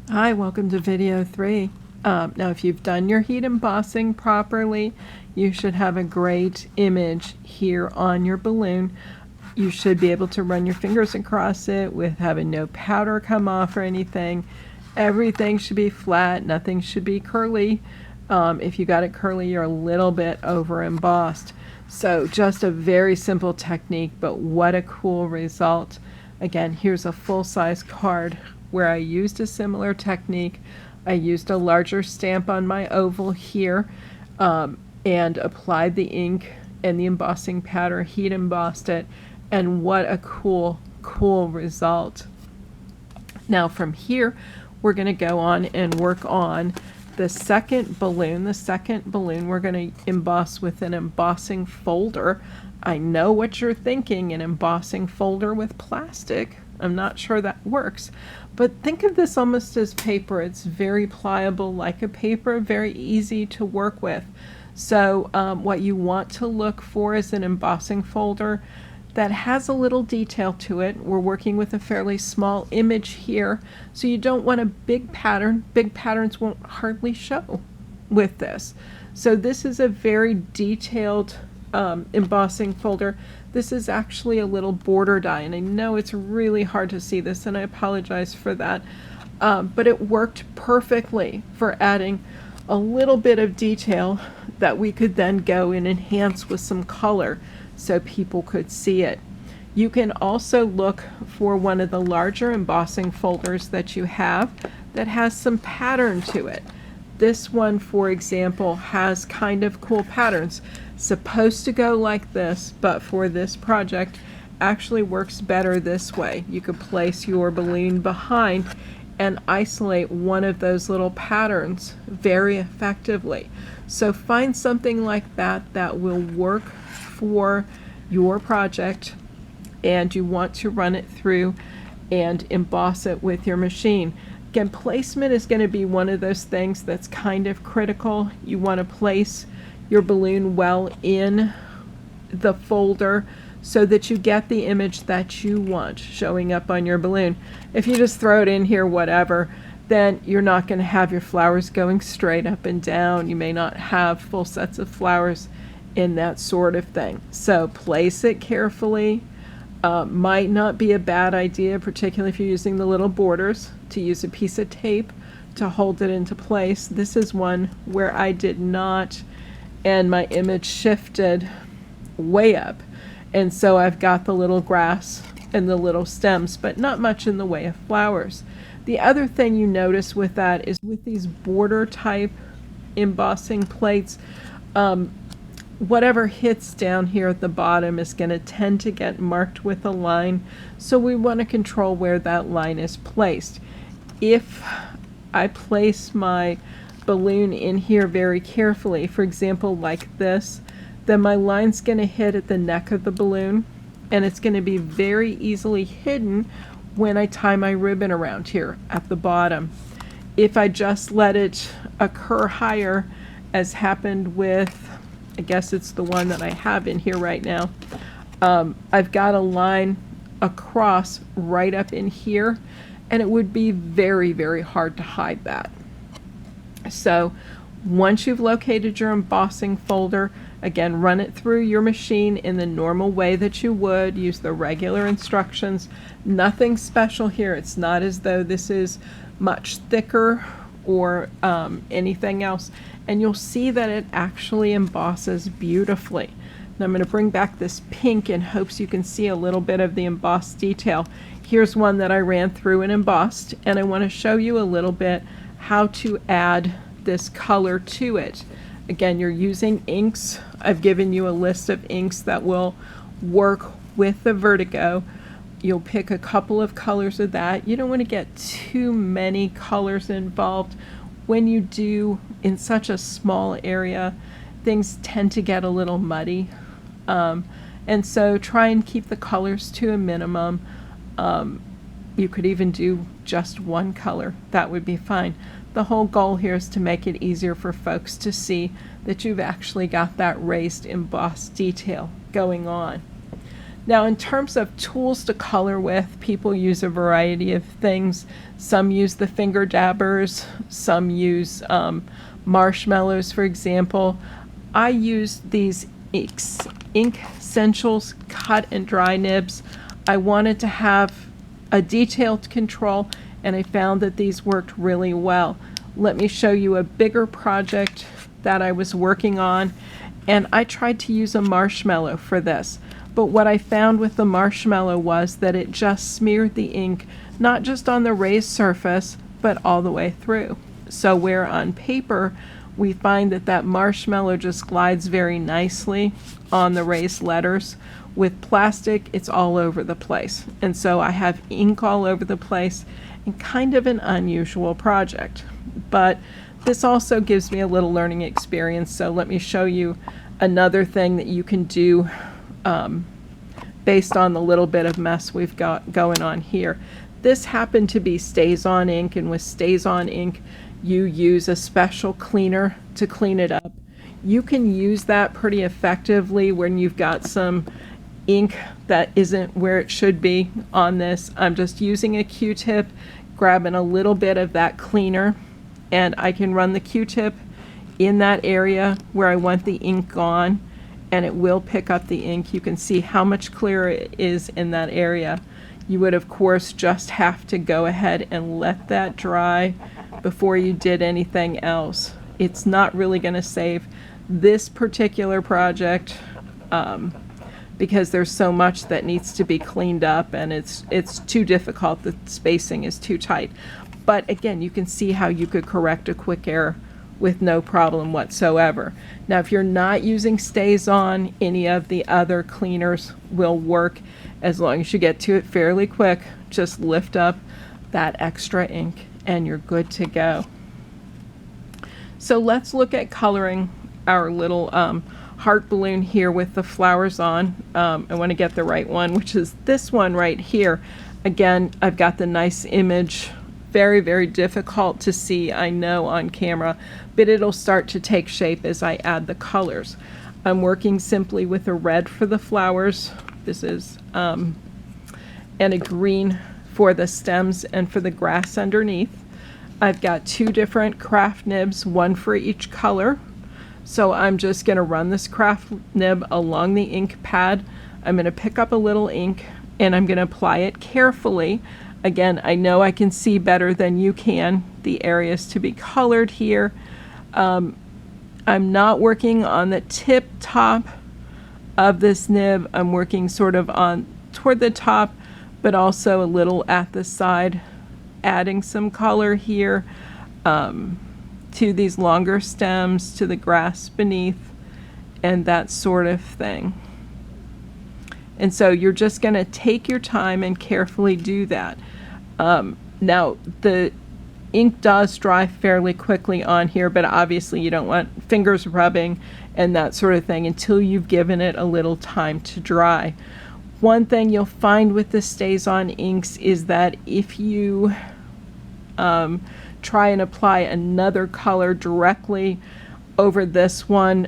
Hi, welcome to video 3. Now if you've done your heat embossing properly, you should have a great image here on your balloon. You should be able to run your fingers across it with having no powder come off or anything. Everything should be flat, nothing should be curly. If you got it curly, you're a little bit over embossed. So just a very simple technique, but what a cool result. Again, here's a full-size card where I used a similar technique. I used a larger stamp on my oval here and applied the ink and the embossing powder, heat embossed it, and what a cool result. Now from here, we're going to go on and work on the second balloon. The second balloon we're going to emboss with an embossing folder. I know what you're thinking, an embossing folder with plastic. I'm not sure that works, but think of this almost as paper. It's very pliable like a paper, very easy to work with. So what you want to look for is an embossing folder that has a little detail to it. We're working with a fairly small image here, so you don't want a big pattern. Big patterns won't hardly show with this. So this is a very detailed embossing folder. This is actually a little border die, and I know it's really hard to see this, and I apologize for that, but it worked perfectly for adding a little bit of detail that we could then go and enhance with some color so people could see it. You can also look for one of the larger embossing folders that you have that has some pattern to it. This one, for example, has kind of cool patterns. Supposed to go like this, but for this project actually works better this way. You could place your balloon behind and isolate one of those little patterns very effectively. So find something like that that will work for your project, and you want to run it through and emboss it with your machine. Again, placement is going to be one of those things that's kind of critical. You want to place your balloon well in the folder so that you get the image that you want showing up on your balloon. If you just throw it in here, whatever, then you're not going to have your flowers going straight up and down. You may not have full sets of flowers in that sort of thing. So place it carefully. Might not be a bad idea, particularly if you're using the little borders, to use a piece of tape to hold it into place. This is one where I did not, and my image shifted way up, and so I've got the little grass and the little stems, but not much in the way of flowers. The other thing you notice with that is with these border type embossing plates, whatever hits down here at the bottom is going to tend to get marked with a line, so we want to control where that line is placed. If I place my balloon in here very carefully, for example like this, then my line's going to hit at the neck of the balloon, and it's going to be very easily hidden when I tie my ribbon around here at the bottom. If I just let it occur higher, as happened with, I guess it's the one that I have in here right now, I've got a line across right up in here, and it would be very, very hard to hide that. So once you've located your embossing folder, again, run it through your machine in the normal way that you would. Use the regular instructions. Nothing special here. It's not as though this is much thicker or anything else. And you'll see that it actually embosses beautifully. Now I'm going to bring back this pink in hopes you can see a little bit of the embossed detail. Here's one that I ran through and embossed, and I want to show you a little bit how to add this color to it. Again, you're using inks. I've given you a list of inks that will work with the Vertigo. You'll pick a couple of colors of that. You don't want to get too many colors involved. When you do in such a small area, things tend to get a little muddy. And so try and keep the colors to a minimum. You could even do just one color. That would be fine. The whole goal here is to make it easier for folks to see that you've actually got that raised embossed detail going on. Now, in terms of tools to color with, people use a variety of things. Some use the finger dabbers, some use marshmallows, for example. I use these Ink Essentials cut and dry nibs. I wanted to have a detailed control, and I found that these worked really well. Let me show you a bigger project that I was working on, and I tried to use a marshmallow for this. But what I found with the marshmallow was that it just smeared the ink, not just on the raised surface, but all the way through. So where on paper, we find that that marshmallow just glides very nicely on the raised letters. With plastic, it's all over the place. And so I have ink all over the place, and kind of an unusual project. But this also gives me a little learning experience. So let me show you another thing that you can do based on the little bit of mess we've got going on here. This happened to be Stays-On ink, and with Stays-On ink, you use a special cleaner to clean it up. You can use that pretty effectively when you've got some ink that isn't where it should be on this. I'm just using a Q-tip, grabbing a little bit of that cleaner, and I can run the Q-tip in that area where I want the ink gone, and it will pick up the ink. You can see how much clearer it is in that area. You would, of course, just have to go ahead and let that dry before you did anything else. It's not really going to save this particular project because there's so much that needs to be cleaned up, and it's too difficult. The spacing is too tight. But again, you can see how you could correct a quick error with no problem whatsoever. Now, if you're not using Stays-On, any of the other cleaners will work as long as you get to it fairly quick. Just lift up that extra ink and you're good to go. So let's look at coloring our little heart balloon here with the flowers on. I want to get the right one, which is this one right here. Again, I've got the nice image. Very, very difficult to see, I know, on camera, but it'll start to take shape as I add the colors. I'm working simply with a red for the flowers. This is, and a green for the stems and for the grass underneath. I've got two different craft nibs, one for each color. So I'm just going to run this craft nib along the ink pad. I'm going to pick up a little ink and I'm going to apply it carefully. Again, I know I can see better than you can the areas to be colored here. I'm not working on the tip top of this nib. I'm working sort of on toward the top, but also a little at the side, adding some color here to these longer stems, to the grass beneath, and that sort of thing. And so you're just going to take your time and carefully do that. Now, the ink does dry fairly quickly on here, but obviously you don't want fingers rubbing and that sort of thing until you've given it a little time to dry. One thing you'll find with the Stays-On inks is that if you try and apply another color directly over this one,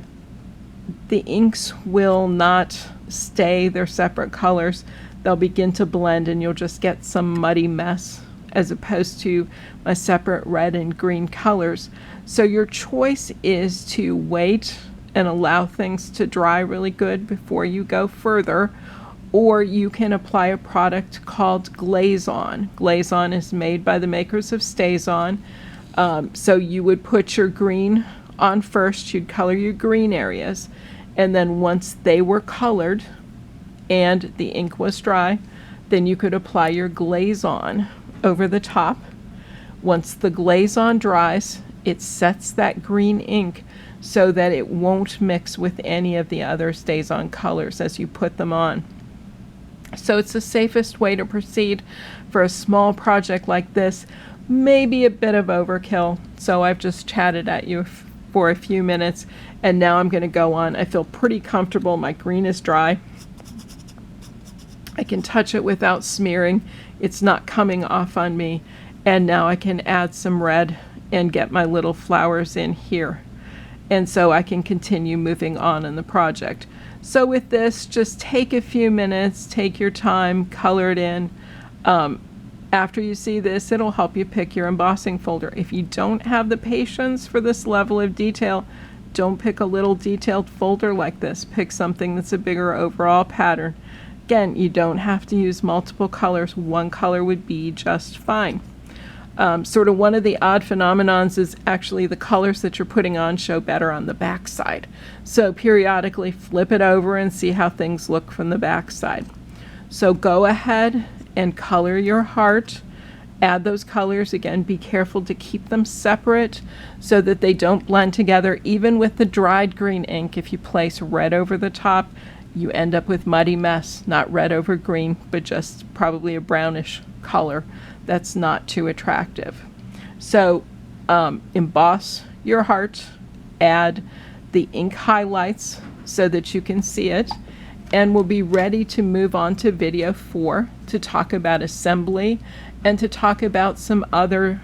the inks will not stay. They're separate colors. They'll begin to blend and you'll just get some muddy mess as opposed to my separate red and green colors. So your choice is to wait and allow things to dry really good before you go further, or you can apply a product called Glaze-On. Glaze-On is made by the makers of Stays-On. So you would put your green on first, you'd color your green areas, and then once they were colored and the ink was dry, then you could apply your Glaze-On over the top. Once the Glaze-On dries, it sets that green ink so that it won't mix with any of the other Stays-On colors as you put them on. So it's the safest way to proceed for a small project like this. Maybe a bit of overkill, so I've just chatted at you for a few minutes, and now I'm going to go on. I feel pretty comfortable. My green is dry. I can touch it without smearing. It's not coming off on me. And now I can add some red and get my little flowers in here. And so I can continue moving on in the project. So with this, just take a few minutes, take your time, color it in. After you see this, it'll help you pick your embossing folder. If you don't have the patience for this level of detail, don't pick a little detailed folder like this. Pick something that's a bigger overall pattern. Again, you don't have to use multiple colors. One color would be just fine. Sort of one of the odd phenomenons is actually the colors that you're putting on show better on the back side. So periodically flip it over and see how things look from the back side. So go ahead and color your heart. Add those colors. Again, be careful to keep them separate so that they don't blend together. Even with the dried green ink, if you place red over the top, you end up with muddy mess. Not red over green, but just probably a brownish color. That's not too attractive. So emboss your heart, add the ink highlights so that you can see it, and we'll be ready to move on to video 4 to talk about assembly and to talk about some other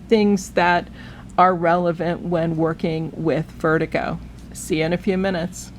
things that are relevant when working with Vertigo. See you in a few minutes.